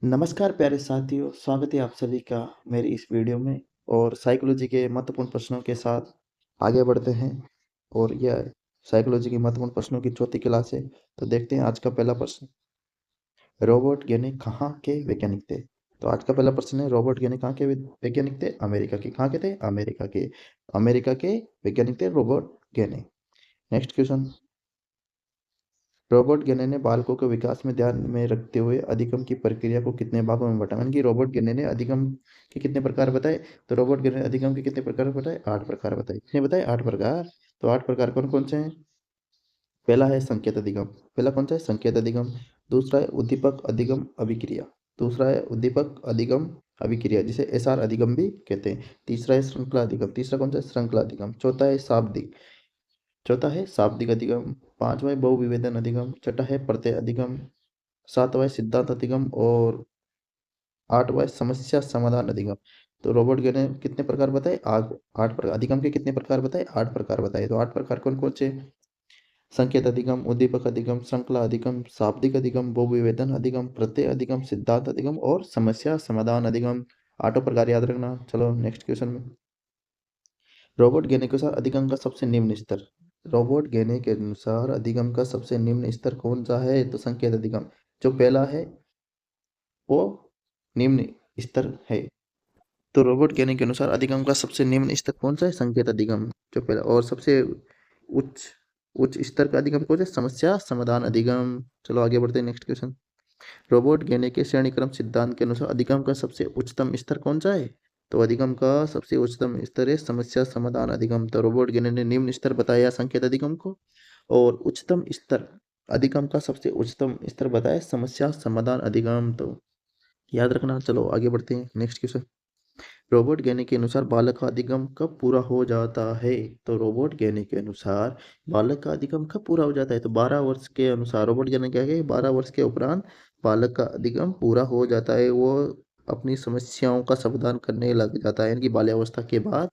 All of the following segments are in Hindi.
नमस्कार प्यारे साथियों, स्वागत है आप सभी का मेरी इस वीडियो में। और साइकोलॉजी के महत्वपूर्ण प्रश्नों के साथ आगे बढ़ते हैं। और यह साइकोलॉजी के महत्वपूर्ण प्रश्नों की चौथी क्लास है। तो देखते हैं आज का पहला प्रश्न। रॉबर्ट गेने कहाँ के वैज्ञानिक थे? तो आज का पहला प्रश्न है, रॉबर्ट गेने कहाँ के वैज्ञानिक थे? अमेरिका के। कहाँ के थे? अमेरिका के। अमेरिका के वैज्ञानिक थे रॉबर्ट गेने। Next question. रॉबर्ट गेने ने बालकों के विकास में ध्यान में रखते हुए अधिगम की प्रक्रिया को कितने भागों में बांटा? यानी कि रॉबर्ट गेने ने अधिगम के कितने प्रकार बताए? तो रॉबर्ट गेने ने अधिगम के कितने प्रकार बताए? 8 प्रकार बताए। कितने बताए? 8 प्रकार। तो 8 प्रकार कौन कौन से हैं? पहला है संकेत अधिगम। पहला कौन सा है? संकेत अधिगम। दूसरा है उद्दीपक अधिगम अभिक्रिया। दूसरा है उद्दीपक अधिगम अभिक्रिया, जिसे एसआर अधिगम भी कहते हैं। तीसरा है श्रृंखला अधिगम। तीसरा कौन सा है? श्रृंखला अधिगम। चौथा है शाब्दिक। चौथा है शाब्दिक अधिगम। पांचवा है बहुविवेदन अधिगम। छठा है प्रत्यय अधिगम। सातवां है सिद्धांत अधिगम। और आठवां है समस्या समाधान अधिगम। तो रॉबर्ट गे ने कितने प्रकार बताए? 8 प्रकार। अधिगम के कितने प्रकार बताए? 8 प्रकार बताए। तो 8 प्रकार कौन कौन से? संकेत अधिगम, उद्दीपक अधिगम, श्रृंखला अधिगम, शाब्दिक अधिगम, बहुविवेदन अधिगम, प्रत्यय अधिगम, सिद्धांत अधिगम और समस्या समाधान अधिगम। 8 प्रकार याद रखना। चलो नेक्स्ट क्वेश्चन में। रॉबर्ट गेने के अनुसार अधिगम का सबसे निम्न स्तर। रॉबर्ट गेने के अनुसार अधिगम का सबसे निम्न स्तर कौन सा है? तो संकेत अधिगम। जो पहला है वो निम्न स्तर है। तो रॉबर्ट गेने के अनुसार अधिगम का सबसे निम्न स्तर कौन सा है? संकेत अधिगम जो पहला। और सबसे उच्च उच्च स्तर का अधिगम कौन सा है? समस्या समाधान अधिगम। चलो आगे बढ़ते हैं नेक्स्ट क्वेश्चन। रॉबर्ट गेने के श्रेणीक्रम सिद्धांत के अनुसार अधिगम का सबसे उच्चतम स्तर कौन सा है? तो अधिगम का सबसे उच्चतम स्तर है समस्या समाधान अधिगम। तो रॉबर्ट गेने ने निम्न स्तर बताया संकेत अधिगम को, और उच्चतम स्तर अधिगम का सबसे उच्चतम स्तर बताया समस्या समाधान अधिगम। तो याद रखना। चलो आगे बढ़ते हैं नेक्स्ट क्वेश्चन। रॉबर्ट गेने के अनुसार बालक का अधिगम कब पूरा हो जाता है? तो रॉबर्ट गेने के अनुसार बालक का अधिगम कब पूरा हो जाता है? तो 12 वर्ष के अनुसार रॉबर्ट गेने क्या है, 12 वर्ष के उपरांत बालक का अधिगम पूरा हो जाता है। वो अपनी समस्याओं का समाधान करने लग जाता है। यानी कि बाल्यावस्था के बाद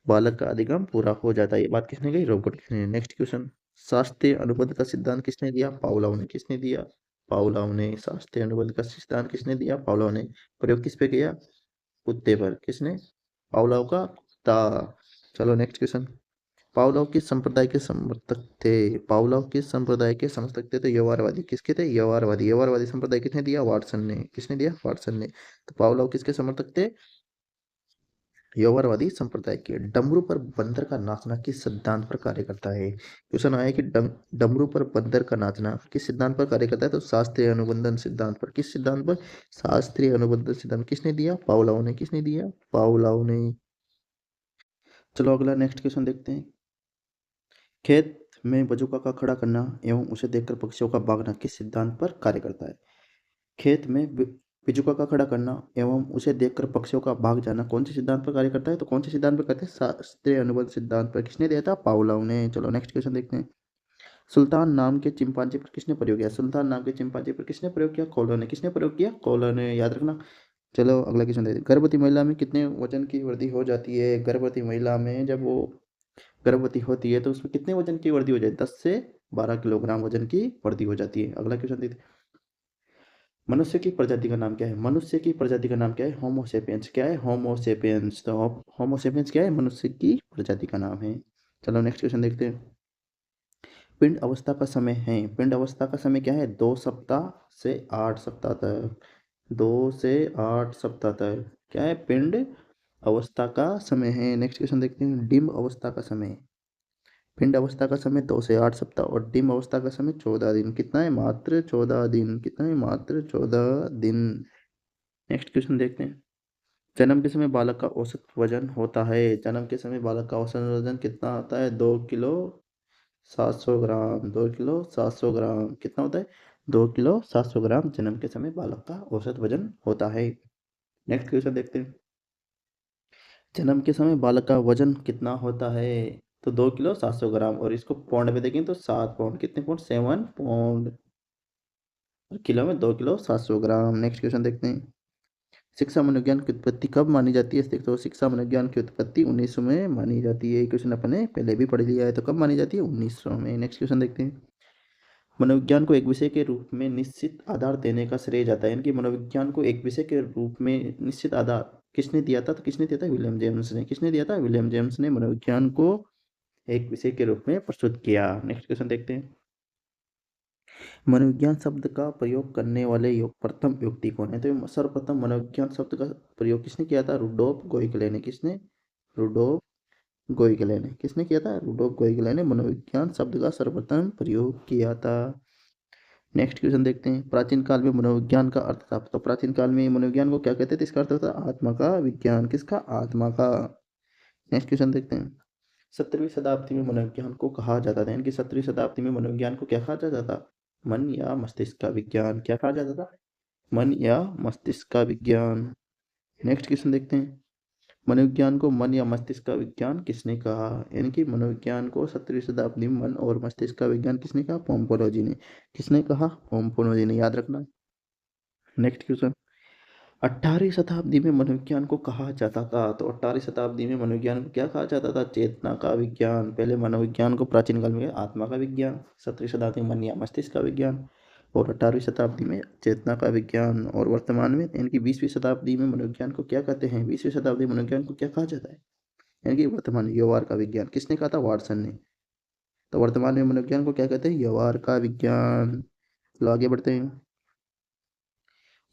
बालक का अधिगम पूरा हो जाता है। ये बात किसने कही? रॉबर्ट गेने ने। Next question. शास्त्रीय अनुबंध का सिद्धांत किसने दिया? पावलोव ने। किसने दिया? पावलोव ने। शास्त्रीय अनुबंध का सिद्धांत किसने दिया? पावलोव ने। प्रयोग किस पे किया? कुत्ते पर। किसने? पावलोव का कुत्ता। चलो नेक्स्ट क्वेश्चन। पावलोव किस संप्रदाय के समर्थक थे? पावलोव किस संप्रदाय के समर्थक थे? तो यवारवादी। किसके थे? यवारवादी। यवारवादी संप्रदाय किसने दिया? वाटसन ने। किसने दिया? वाटसन ने। तो पावलोव किसके समर्थक थे? यौवरवादी संप्रदाय के। डमरू पर बंदर का नाचना किस सिद्धांत पर कार्य करता है? क्वेश्चन आया कि डमरू पर बंदर का नाचना किस सिद्धांत पर कार्य करता है? तो शास्त्रीय अनुबंधन सिद्धांत पर। किस सिद्धांत पर? शास्त्रीय अनुबंधन सिद्धांत। किसने दिया? पावलोव ने। किसने दिया? पावलोव ने। चलो अगला नेक्स्ट क्वेश्चन देखते हैं। खेत में बजुका का खड़ा करना एवं उसे देखकर पक्षियों का भागना किस सिद्धांत पर कार्य करता है? खेत में पिजुका का खड़ा करना एवं उसे देखकर पक्षियों का भाग जाना कौन से सिद्धांत पर कार्य करता है? तो कौन से सिद्धांत पर करते हैं? शास्त्रीय अनुबंध सिद्धांत पर। किसने दिया था? पावलोव ने। चलो नेक्स्ट क्वेश्चन देखते हैं। सुल्तान नाम के चिंपांजी पर किसने प्रयोग किया? सुल्तान नाम के चिंपांजी पर किसने प्रयोग किया? कॉलो ने। किसने प्रयोग किया? कॉलो ने। याद रखना। चलो अगला क्वेश्चन देखते हैं। गर्भवती महिला में कितने वजन की वृद्धि हो जाती है? गर्भवती महिला में जब वो गर्भवती होती है तो उसमें कितने वजन की वृद्धि हो जाती है? 10 से 12 किलोग्राम वजन की वृद्धि हो जाती है। अगला क्वेश्चन देखते हैं। मनुष्य की प्रजाति का नाम क्या है? मनुष्य की प्रजाति का नाम क्या है? होमो सेपियंस। क्या है? होमो सेपियंस। तो होमो सेपियंस क्या है? मनुष्य की प्रजाति का नाम है। चलो नेक्स्ट क्वेश्चन देखते हैं। पिंड अवस्था का समय है। पिंड अवस्था का समय क्या है? 2 सप्ताह से 8 सप्ताह तक। 2 से 8 सप्ताह तक क्या है? पिंड अवस्था का समय है। नेक्स्ट क्वेश्चन देखते हैं। डिम्ब अवस्था का समय। पिंड अवस्था का समय 2 से 8 सप्ताह और डिम्ब अवस्था का समय 14 दिन। कितना है? मात्र 14 दिन। कितना है? मात्र 14 दिन। नेक्स्ट क्वेश्चन देखते हैं। जन्म के समय बालक का औसत वजन होता है। जन्म के समय बालक का औसत वजन कितना होता है? 2 किलो 700 ग्राम। 2 किलो 700 ग्राम कितना होता है? 2 किलो 700 ग्राम जन्म के समय बालक का औसत वजन होता है। नेक्स्ट क्वेश्चन देखते हैं। जन्म के समय बालक का वजन कितना होता है? तो 2 किलो 700 ग्राम। और इसको पौंड में देखें तो 7 पौंड। कितने पौंड? 7 पौंड। और किलो में 2 किलो 700 ग्राम। नेक्स्ट क्वेश्चन देखते हैं। शिक्षा मनोविज्ञान की उत्पत्ति कब मानी जाती है? तो शिक्षा मनोविज्ञान की उत्पत्ति 1900 में मानी जाती है। क्वेश्चन अपने पहले भी पढ़ लिया है। तो कब मानी जाती है? 1900 में। नेक्स्ट क्वेश्चन देखते हैं। मनोविज्ञान को एक विषय के रूप में निश्चित आधार देने का श्रेय जाता है, यानी कि मनोविज्ञान को एक विषय के रूप में निश्चित आधार किसने दिया था? तो किसने दिया था? विलियम जेम्स ने। किसने दिया था? विलियम जेम्स ने मनोविज्ञान को एक विषय के रूप में प्रस्तुत किया। नेक्स्ट क्वेश्चन देखते हैं। मनोविज्ञान शब्द का प्रयोग करने वाले प्रथम व्यक्ति कौन है? तो सर्वप्रथम मनोविज्ञान शब्द का प्रयोग किसने किया था? रुडोल्फ गोइकले ने। किसने? रुडोल्फ गोइकले ने। किसने किया था? रुडोल्फ गोइकले ने मनोविज्ञान शब्द का सर्वप्रथम प्रयोग किया था। नेक्स्ट क्वेश्चन देखते हैं। प्राचीन काल में मनोविज्ञान का अर्थ था। तो प्राचीन काल में मनोविज्ञान को क्या कहते थे? इसका अर्थ होता है आत्मा का विज्ञान। किसका? आत्मा का। नेक्स्ट क्वेश्चन देखते हैं। 17वीं शताब्दी में मनोविज्ञान को कहा जाता था, यानी कि 17वीं शताब्दी में मनोविज्ञान को क्या कहा जाता था? मन या मस्तिष्क का विज्ञान। क्या कहा जाता था? मन या मस्तिष्क का विज्ञान। नेक्स्ट क्वेश्चन देखते हैं। मनोविज्ञान को मन या मस्तिष्क का विज्ञान किसने कहा? यानी कि मनोविज्ञान को 17वीं शताब्दी में मन और मस्तिष्क का विज्ञान किसने कहा? पोम्पोलोजी ने। किसने कहा? पोम्पोलोजी ने। याद रखना। Next question. 18वीं शताब्दी में मनोविज्ञान को कहा जाता था। तो 18वीं शताब्दी में मनोविज्ञान को क्या कहा जाता था? चेतना का विज्ञान। पहले मनोविज्ञान को प्राचीन काल में आत्मा का विज्ञान, 17वीं शताब्दी में मन या मस्तिष्क का विज्ञान, और 18वीं शताब्दी में चेतना का विज्ञान। और वर्तमान में यानी कि 20वीं शताब्दी में मनोविज्ञान को क्या कहते हैं? 20वीं शताब्दी में मनोविज्ञान को क्या कहा जाता है? यानी कि वर्तमान व्यवहार का विज्ञान। किसने कहा था? वाटसन ने। तो वर्तमान में मनोविज्ञान को क्या कहते हैं? व्यवहार का विज्ञान। चलो आगे बढ़ते हैं।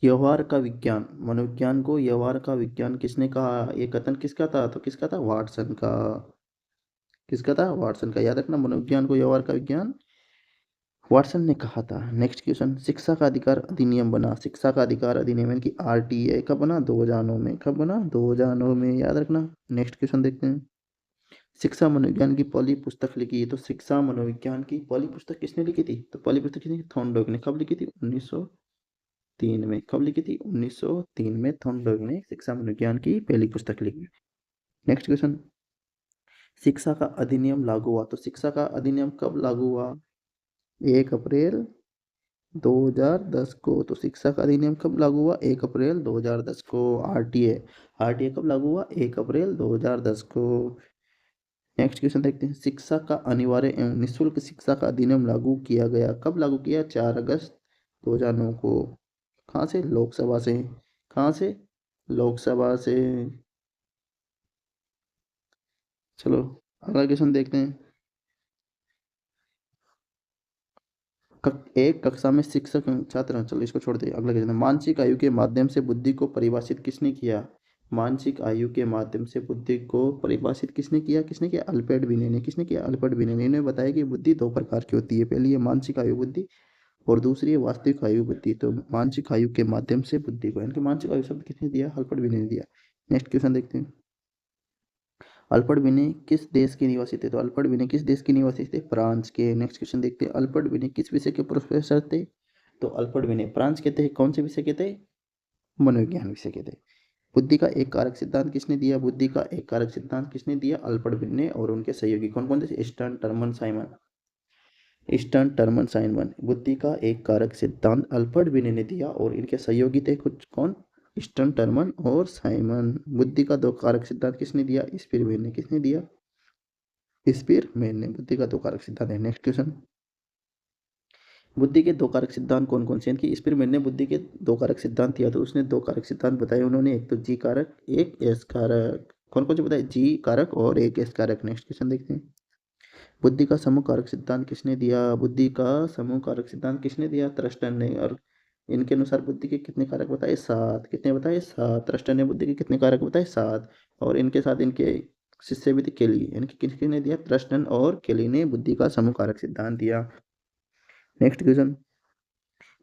व्यवहार का विज्ञान। मनोविज्ञान को व्यवहार का विज्ञान किसने कहा? ये कथन किसका था? तो किसका था? वाटसन का। किसका था? वाटसन का। याद रखना, मनोविज्ञान को व्यवहार का विज्ञान वाटसन ने कहा था। Next question. शिक्षा का अधिकार अधिनियम बना। शिक्षा का अधिकार अधिनियम यानी कि आरटीए कब बना? 2009 में। कब बना? 2009 में। याद रखना। नेक्स्ट क्वेश्चन देखते हैं। शिक्षा मनोविज्ञान की पहली पुस्तक लिखी। तो शिक्षा मनोविज्ञान की पहली पुस्तक किसने लिखी थी? तो पहली पुस्तक किसने? थॉर्नडाइक ने। कब लिखी थी? 1903 में। कब लिखी थी? 1903 में थॉर्नडाइक ने शिक्षा मनोविज्ञान की पहली पुस्तक लिखी। Next question. शिक्षा का अधिनियम लागू हुआ। तो शिक्षा का अधिनियम कब लागू हुआ? 1 अप्रैल 2010 को। तो शिक्षा का अधिनियम कब लागू हुआ? 1 अप्रैल 2010 को। आरटीए। आरटीए कब लागू हुआ? 1 अप्रैल 2010 को। नेक्स्ट क्वेश्चन देखते हैं। शिक्षा का अनिवार्य एवं निःशुल्क शिक्षा का अधिनियम लागू किया गया। कब लागू किया? 4 अगस्त 2009 को। कहाँ से? लोकसभा से। कहाँ से? लोकसभा से। चलो अगला क्वेश्चन देखते हैं। एक कक्षा में शिक्षक छात्र। चलो इसको छोड़ दे। अगला क्वेश्चन। मानसिक आयु के माध्यम से बुद्धि को परिभाषित किसने किया? मानसिक आयु के माध्यम से बुद्धि को परिभाषित किसने किया? किसने किया? अल्फ्रेड बिने ने। किसने किया? अल्फ्रेड बिने ने। इन्होंने बताया कि बुद्धि 2 प्रकार की होती है। पहली है मानसिक आयु बुद्धि और दूसरी है वास्तविक आयु बुद्धि। तो मानसिक आयु के माध्यम से बुद्धि को, यानी कि मानसिक आयु शब्द किसने दिया? अल्फ्रेड बिने ने दिया। नेक्स्ट क्वेश्चन देखते हैं। अल्फ्रेड बिने किस देश के निवासी थे? तो अल्फ्रेड बिने किस देश के निवासी थे? फ्रांस के। नेक्स्ट क्वेश्चन देखते हैं। अल्फ्रेड बिने किस विषय के प्रोफेसर थे? तो अल्फ्रेड बिने फ्रांस के थे। कौन से विषय के थे? मनोविज्ञान विषय के थे। बुद्धि का एक कारक सिद्धांत किसने दिया? बुद्धि का एक कारक सिद्धांत किसने दिया? अल्फ्रेड बिने और उनके सहयोगी कौन कौन थे? Stern, Terman, Simon. Stern, Terman, Simon. बुद्धि का एक कारक सिद्धांत अल्फ्रेड बिने ने दिया और इनके सहयोगी थे कुछ कौन? स्टर्न, टर्मन और साइमन। बुद्धि का 2 कारक सिद्धांत किसने दिया? स्पिरमैन ने। किसने दिया? स्पिरमैन ने। बुद्धि का 2 कारक सिद्धांत है। Next question. बुद्धि के 2 कारक सिद्धांत कौन कौन से? यानी कि स्पिरमैन ने बुद्धि के 2 कारक सिद्धांत दिया। तो उसने 2 कारक सिद्धांत बताए उन्होंने। एक तो जी कारक, एक एस कारक। कौन कौन से बताए? जी कारक और एक एस कारक। नेक्स्ट क्वेश्चन देखते हैं। बुद्धि का समूह कारक सिद्धांत किसने दिया? बुद्धि का समूह कारक सिद्धांत किसने दिया? थ्रस्टन ने। और इनके अनुसार बुद्धि के कितने कारक बताए? 7। कितने बताए? 7। थ्रस्टन ने बुद्धि के कितने कारक बताए? 7। और इनके साथ इनके शिष्य भी थे केली। यानी कि किसने दिया? थ्रस्टन और केली ने बुद्धि का समूह कारक सिद्धांत दिया। Next question.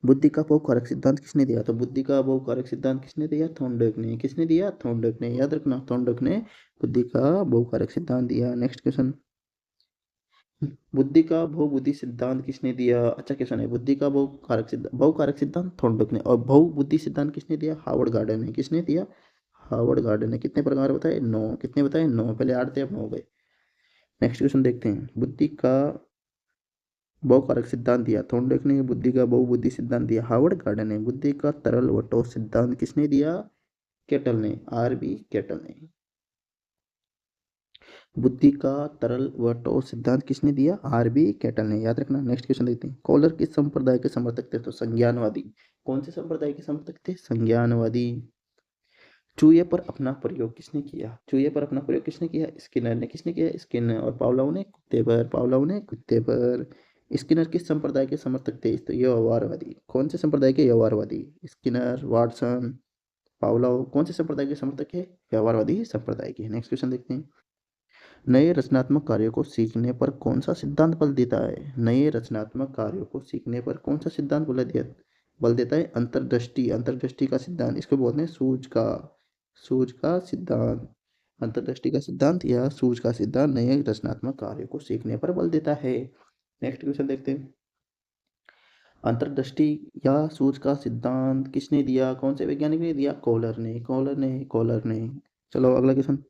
बुद्धि का बहुकारक सिद्धांत किसने दिया? तो बुद्धि का बहुकारक सिद्धांत किसने दिया? थॉर्नडाइक ने। किसने दिया? थॉर्नडाइक ने। याद रखना, थॉर्नडाइक ने बुद्धि का बहुकारक सिद्धांत दिया। Next question. बुद्धि का बहुबुद्धि सिद्धांत किसने दिया? अच्छा क्वेश्चन है। बुद्धि का बहुकारक सिद्धांत थॉर्नडाइक ने। और बहुबुद्धि सिद्धांत किसने दिया? हार्वर्ड गार्डन ने। किसने दिया? हार्वर्ड गार्डन ने। कितने प्रकार बताए? 9। कितने बताए? 9। पहले 8 थे, अब 9 हो गए। नेक्स्ट क्वेश्चन देखते हैं। बुद्धि का बहुकारक सिद्धांत दिया थॉर्नडाइक ने। बुद्धि का बहुबुद्धि सिद्धांत दिया हार्वर्ड गार्डन ने। बुद्धि का तरल व ठोस सिद्धांत किसने दिया? केटल ने। आरबी केटल ने। बुद्धि का तरल व ठोस सिद्धांत किसने दिया? आरबी कैटल ने, याद रखना। नेक्स्ट क्वेश्चन देखते हैं। कॉलर किस संप्रदाय के समर्थक थे? तो संज्ञानवादी। कौन से संप्रदाय के समर्थक थे? संज्ञानवादी। चूहे पर अपना प्रयोग किसने किया? चूहे पर अपना प्रयोग किसने किया? स्किनर ने। किसने किया? स्किनर। और पावलोव ने? कुत्ते पर। पावलोव ने कुत्ते पर। स्किनर किस संप्रदाय के समर्थक थे? तो यहोवावादी। कौन से संप्रदाय के? यहोवावादी। स्किनर, वाटसन, पावलोव कौन से संप्रदाय के समर्थक है? यहोवावादी संप्रदाय के। नेक्स्ट क्वेश्चन देखते हैं। नए रचनात्मक कार्यों को सीखने पर कौन सा सिद्धांत बल देता है? नए रचनात्मक कार्यों को सीखने पर कौन सा सिद्धांत बल देता है? अंतर्दृष्टि। अंतर्दृष्टि का सिद्धांत, इसको बोलते हैं सूझ का सिद्धांत। अंतर्दृष्टि का सिद्धांत या सूझ का सिद्धांत नए रचनात्मक कार्यों को सीखने पर बल देता है। नेक्स्ट क्वेश्चन देखते हैं। अंतर्दृष्टि या सूझ का सिद्धांत किसने दिया? कौन से वैज्ञानिक ने दिया? कॉलर ने। चलो अगला क्वेश्चन।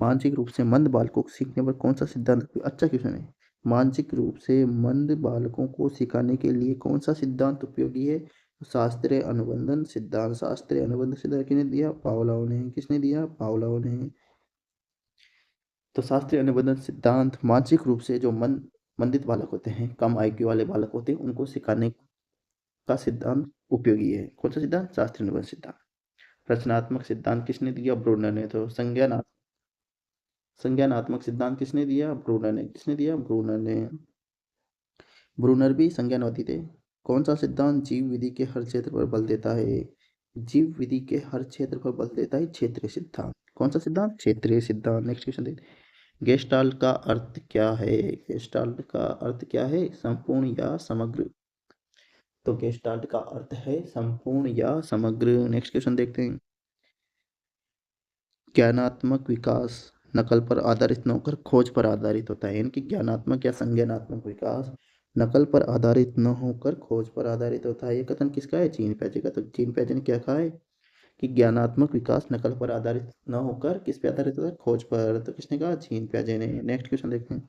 मानसिक रूप से मंद बालकों को सीखने पर कौन सा सिद्धांत? अच्छा क्वेश्चन है। मानसिक रूप से मंद बालकों को सिखाने के लिए कौन सा सिद्धांत उपयोगी है? शास्त्रीय अनुबंधन सिद्धांत। शास्त्रीय अनुबंधन सिद्धांत किसने दिया? पावलोव ने। किसने दिया? पावलोव ने। तो शास्त्रीय अनुबंधन सिद्धांत मानसिक रूप से जो मंदित बालक होते हैं, कम आईक्यू वाले बालक होते हैं, उनको सिखाने का सिद्धांत उपयोगी है। कौन सा सिद्धांत? शास्त्रीय अनुबंधन सिद्धांत। रचनात्मक सिद्धांत किसने दिया? ब्रूनर ने। तो संज्ञानात्मक सिद्धांत किसने दिया? ब्रूनर ने। किसने दिया? ब्रूनर ने। ब्रूनर भी संज्ञानवादी थे। कौन सा सिद्धांत जीव विधि के हर क्षेत्र पर बल देता है? जीव विधि के हर क्षेत्र पर बल देता है क्षेत्रीय सिद्धांत। कौन सा सिद्धांत? क्षेत्रीय सिद्धांत। नेक्स्ट क्वेश्चन देखते हैं। गेस्टाल्ट का अर्थ क्या है? गेस्टाल्ट का अर्थ क्या है? संपूर्ण या समग्र। तो गेस्टाल्ट का अर्थ है संपूर्ण या समग्र। नेक्स्ट क्वेश्चन देखते हैं। ज्ञानात्मक विकास नकल पर आधारित न होकर खोज पर आधारित होता है। इनकी ज्ञानात्मक या संज्ञानात्मक विकास नकल पर आधारित न होकर खोज पर आधारित होता है। ये कथन किसका है? जीन पियाजे का। तो जीन पियाजे ने क्या कहा है कि ज्ञानात्मक विकास नकल पर आधारित न होकर किस पे आधारित होता है? खोज पर। तो किसने कहा? जीन पियाजे ने। नेक्स्ट क्वेश्चन देखते हैं।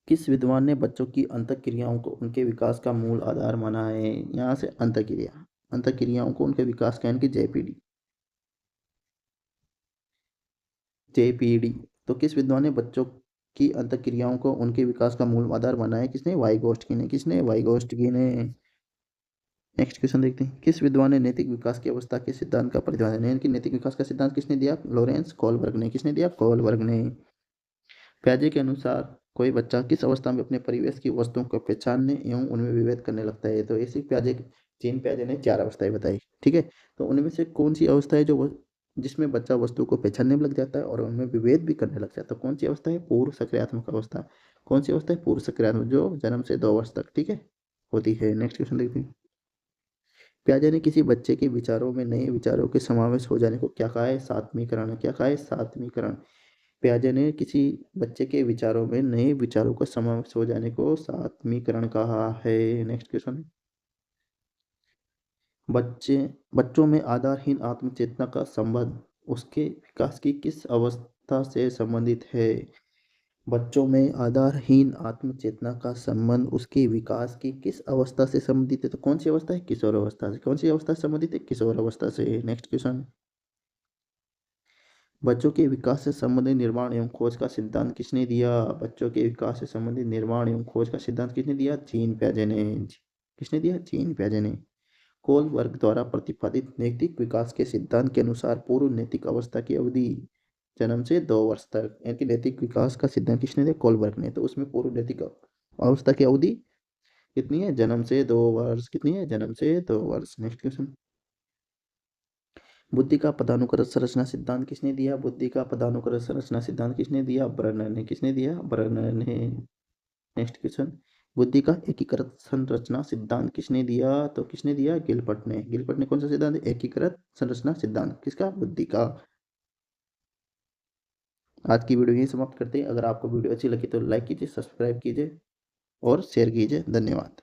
किस विद्वान ने बच्चों की अंतःक्रियाओं को उनके विकास का मूल आधार माना है? यहाँ से अंतःक्रियाओं को उनके विकास का, यानी कि जेपीडी। तो किस विद्वान ने बच्चों की अंतःक्रियाओं को उनके विकास का मूल आधार माना है? किसने? वाइगोस्टकी ने। किसने? वाइगोस्टकी ने। नेक्स्ट क्वेश्चन देखते हैं। किस विद्वान ने नैतिक विकास की अवस्था के सिद्धांत का प्रतिपादन है? इनकी नैतिक विकास का सिद्धांत किसने दिया? लॉरेंस कोलबर्ग ने। किसने दिया? कोलबर्ग ने। पियाजे के अनुसार कोई बच्चा किस अवस्था में अपने परिवेश की वस्तुओं को पहचानने एवं उनमें विभेद करने लगता है? तो इसी जीन पियाजे ने 4 अवस्थाएं बताई। ठीक है। तो उनमें से कौन सी अवस्था है जिसमें बच्चा वस्तु को पहचानने में लग जाता है और उनमें विभेद भी करने लग जाता है? कौन सी अवस्था है? पूर्व सक्रियात्मक अवस्था। कौन सी अवस्था है? पूर्व सक्रियात्मक, जो जन्म से 2 वर्ष तक, ठीक है, होती है। नेक्स्ट क्वेश्चन देखते हैं। पियाजे ने किसी बच्चे के विचारों में नए विचारों के समावेश हो जाने को क्या कहा है? सात्मीकरण। क्या कहा है? सात्मीकरण। पियाजे ने किसी बच्चे के विचारों में नए विचारों का समावेश हो जाने को सात्मीकरण कहा है। Next question. बच्चे बच्चों में आधारहीन आत्मचेतना का संबंध उसके विकास की किस अवस्था से संबंधित है? बच्चों में आधारहीन आत्मचेतना का संबंध उसके विकास की किस अवस्था से संबंधित है? तो कौन सी अवस्था है? किशोर अवस्था से। कौन सी अवस्था से संबंधित है? किशोर अवस्था से। Next question. बच्चों के विकास से संबंधित निर्माण एवं खोज का सिद्धांत किसने दिया? बच्चों के विकास से संबंधित निर्माण एवं खोज का सिद्धांत किसने दिया? जीन पियाजे ने। किसने दिया? जीन पियाजे ने। कोलबर्ग द्वारा प्रतिपादित नैतिक विकास के सिद्धांत के अनुसार पूर्व नैतिक अवस्था की अवधि जन्म से 2 वर्ष तक, यानी नैतिक विकास का सिद्धांत किसने दिया? कोलबर्ग ने। तो उसमें पूर्व नैतिक अवस्था की अवधि कितनी है? जन्म से 2 वर्ष। कितनी है? जन्म से 2 वर्ष। Next question. बुद्धि का पदानुक्रम संरचना सिद्धांत किसने दिया? बुद्धि का पदानुक्रम संरचना सिद्धांत किसने दिया? बर्नर ने। किसने दिया? बर्नर ने। Next question. बुद्धि का एकीकृत संरचना सिद्धांत किसने दिया? तो किसने दिया? गिलपर्ट ने। गिलपर्ट ने कौन सा सिद्धांत? एकीकृत संरचना सिद्धांत। किसका? बुद्धि का। आज की वीडियो यही समाप्त करते हैं। अगर आपको वीडियो अच्छी लगी तो लाइक कीजिए, सब्सक्राइब कीजिए और शेयर कीजिए। धन्यवाद।